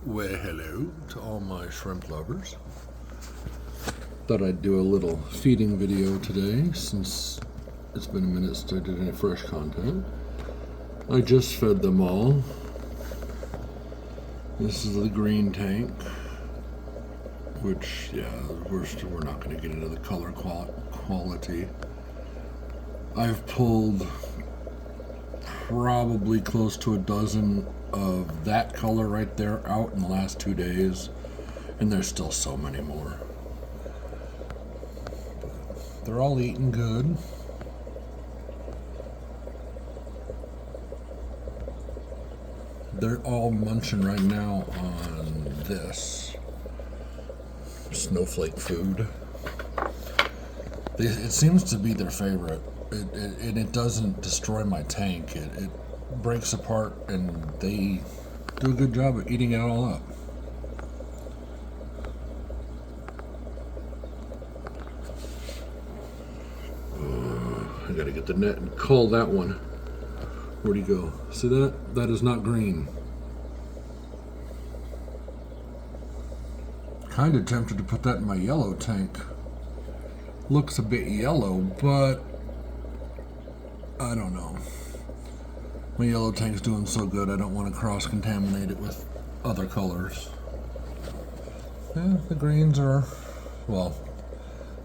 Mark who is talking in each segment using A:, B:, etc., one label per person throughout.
A: Well, hello to all my shrimp lovers. Thought I'd do a little feeding video today since it's been a minute since I did any fresh content. I just fed them all. This is the green tank, which, yeah, we're not going to get into the color quality. I've pulled probably close to a dozen of that color right there out in the last 2 days, and there's still so many more. They're all eating good. They're all munching right now on this snowflake food. It seems to be their favorite, and it doesn't destroy my tank. It breaks apart, and they do a good job of eating it all up. I gotta get the net and call that one. Where'd he go? See that? That is not green. Kind of tempted to put that in my yellow tank. Looks a bit yellow, but I don't know. My yellow tank's doing so good, I don't want to cross-contaminate it with other colors. Yeah, the greens are, well,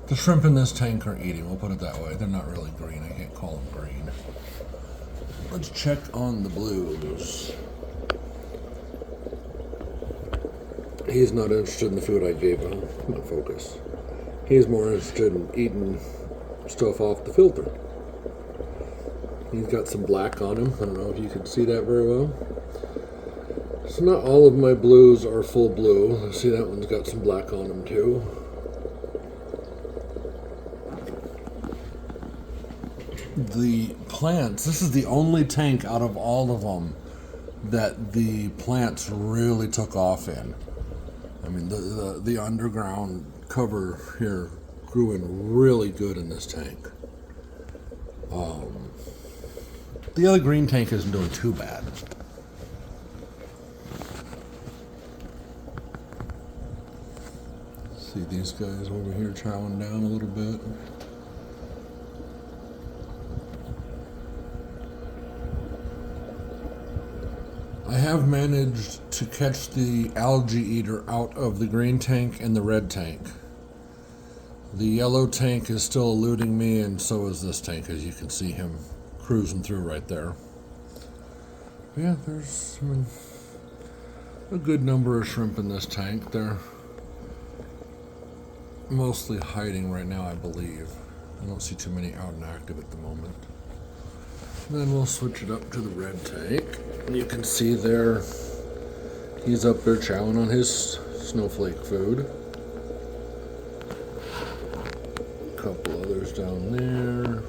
A: the shrimp in this tank are eating, we'll put it that way. They're not really green, I can't call them green. Let's check on the blues. He's not interested in the food I gave him. Come on, focus. He's more interested in eating stuff off the filter. He's got some black on him. I don't know if you can see that very well. So not all of my blues are full blue. See, that one's got some black on him too. The plants, this is the only tank out of all of them that the plants really took off in. I mean, the underground cover here grew in really good in this tank. The other green tank isn't doing too bad. See these guys over here chowing down a little bit. I have managed to catch the algae eater out of the green tank and the red tank. The yellow tank is still eluding me, and so is this tank, as you can see him cruising through right there. Yeah, there's a good number of shrimp in this tank. They're mostly hiding right now, I believe. I don't see too many out and active at the moment. Then we'll switch it up to the red tank. You can see there, he's up there chowing on his snowflake food. A couple others down there.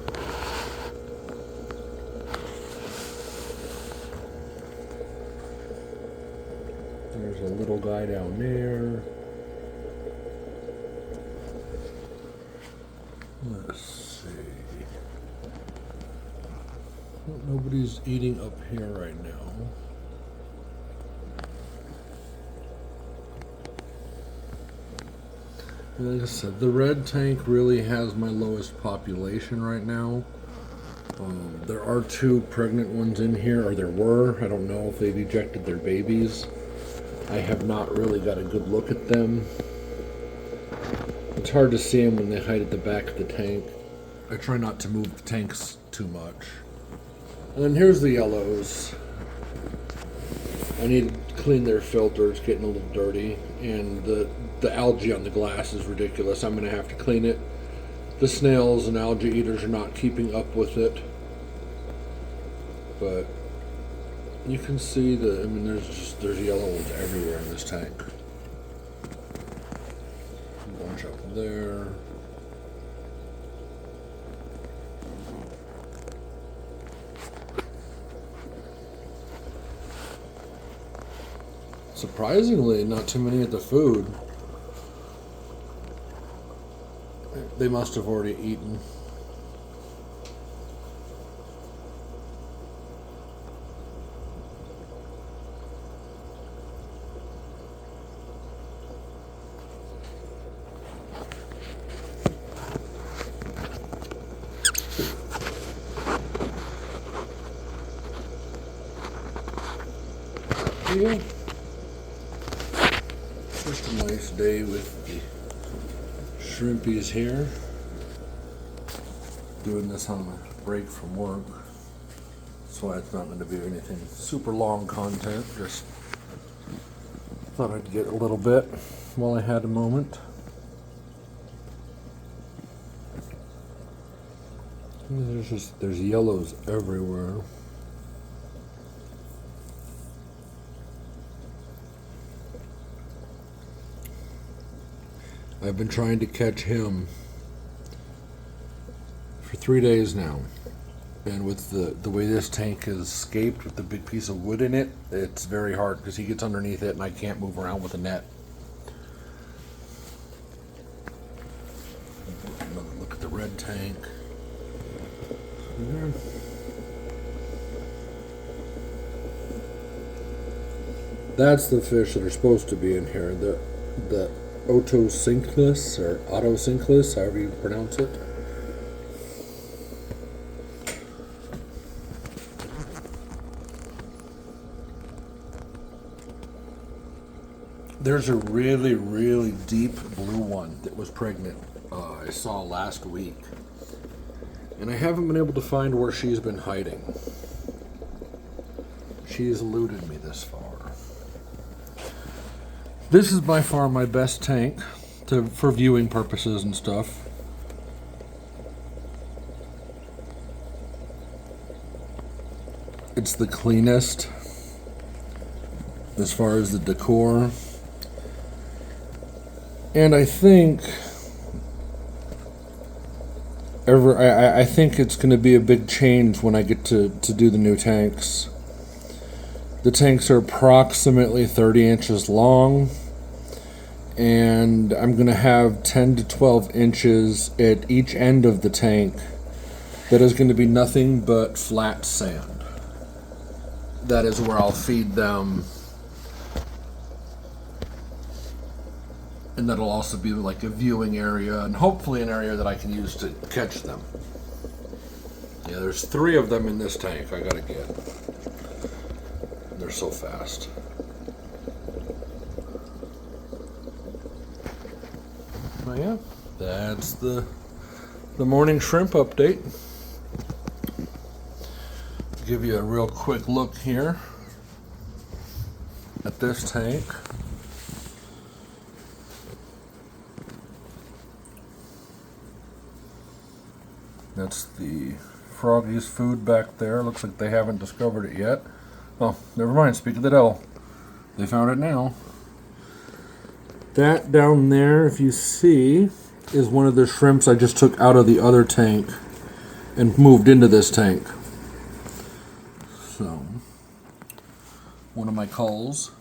A: There's a little guy down there. Let's see. Well, nobody's eating up here right now. Like I said, the red tank really has my lowest population right now. There are 2 pregnant ones in here, or there were. I don't know if they've ejected their babies. I have not really got a good look at them. It's hard to see them when they hide at the back of the tank. I try not to move the tanks too much. And then here's the yellows. I need to clean their filter. It's getting a little dirty. And the algae on the glass is ridiculous. I'm going to have to clean it. The snails and algae eaters are not keeping up with it. But you can see there's yellow ones everywhere in this tank. A bunch up there. Surprisingly, not too many at the food. They must have already eaten. Yeah. Just a nice day with the shrimpies here. Doing this on a break from work. That's why it's not going to be anything super long content. Just thought I'd get a little bit while I had a moment. There's yellows everywhere. I've been trying to catch him for 3 days now. And with the way this tank is scaped with the big piece of wood in it, it's very hard because he gets underneath it and I can't move around with a net. Another look at the red tank. That's the fish that are supposed to be in here. The Otocinclus or Otocinclus, however you pronounce it. There's a really, really deep blue one that was pregnant I saw last week. And I haven't been able to find where she's been hiding. She's eluded me this far. This is by far my best tank for viewing purposes and stuff. It's the cleanest as far as the decor. And I think I think it's going to be a big change when I get to do the new tanks. The tanks are approximately 30 inches long, and I'm going to have 10 to 12 inches at each end of the tank that is going to be nothing but flat sand. That is where I'll feed them. And that'll also be like a viewing area and hopefully an area that I can use to catch them. Yeah, there's 3 of them in this tank I gotta get. They're so fast. Oh yeah, that's the morning shrimp update. Give you a real quick look here at this tank. That's the Froggy's food back there. Looks like they haven't discovered it yet. Oh, never mind. Speak of the devil. They found it now. That down there, if you see, is one of the shrimps I just took out of the other tank and moved into this tank. So, one of my culls.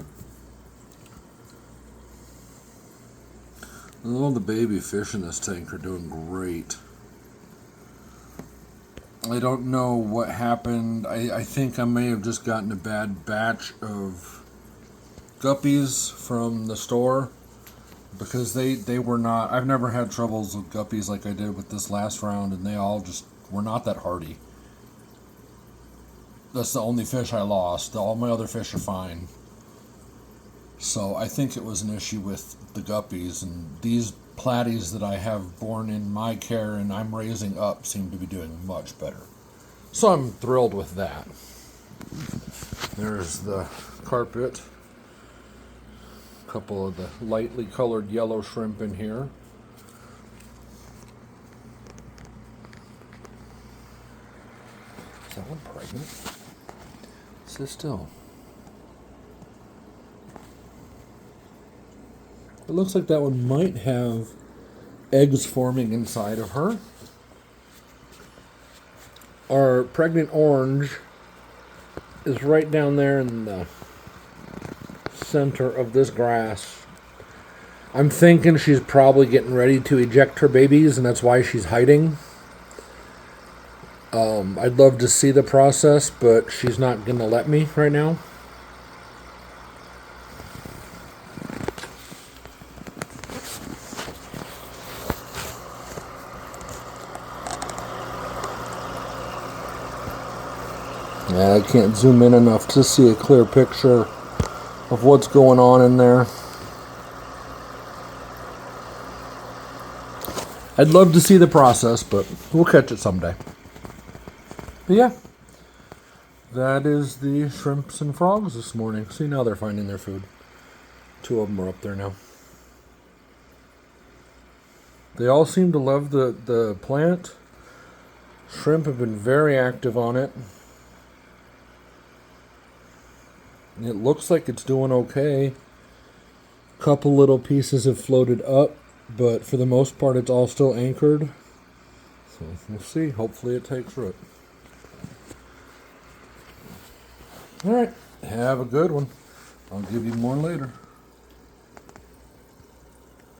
A: All the baby fish in this tank are doing great. I don't know what happened. I think I may have just gotten a bad batch of guppies from the store because they were not. I've never had troubles with guppies like I did with this last round, and they all just were not that hardy. That's the only fish I lost. All my other fish are fine. So I think it was an issue with the guppies, and these platies that I have born in my care and I'm raising up seem to be doing much better. So I'm thrilled with that. There's the carpet. A couple of the lightly colored yellow shrimp in here. Is that one pregnant? Sit still. It looks like that one might have eggs forming inside of her. Our pregnant orange is right down there in the center of this grass. I'm thinking she's probably getting ready to eject her babies, and that's why she's hiding. I'd love to see the process, but she's not going to let me right now. I can't zoom in enough to see a clear picture of what's going on in there. I'd love to see the process, but we'll catch it someday. But yeah, that is the shrimps and frogs this morning. See, now they're finding their food. 2 of them are up there now. They all seem to love the plant. Shrimp have been very active on it. It looks like it's doing okay. Couple little pieces have floated up, but for the most part it's all still anchored. So we'll see. Hopefully it takes root. Alright, have a good one. I'll give you more later.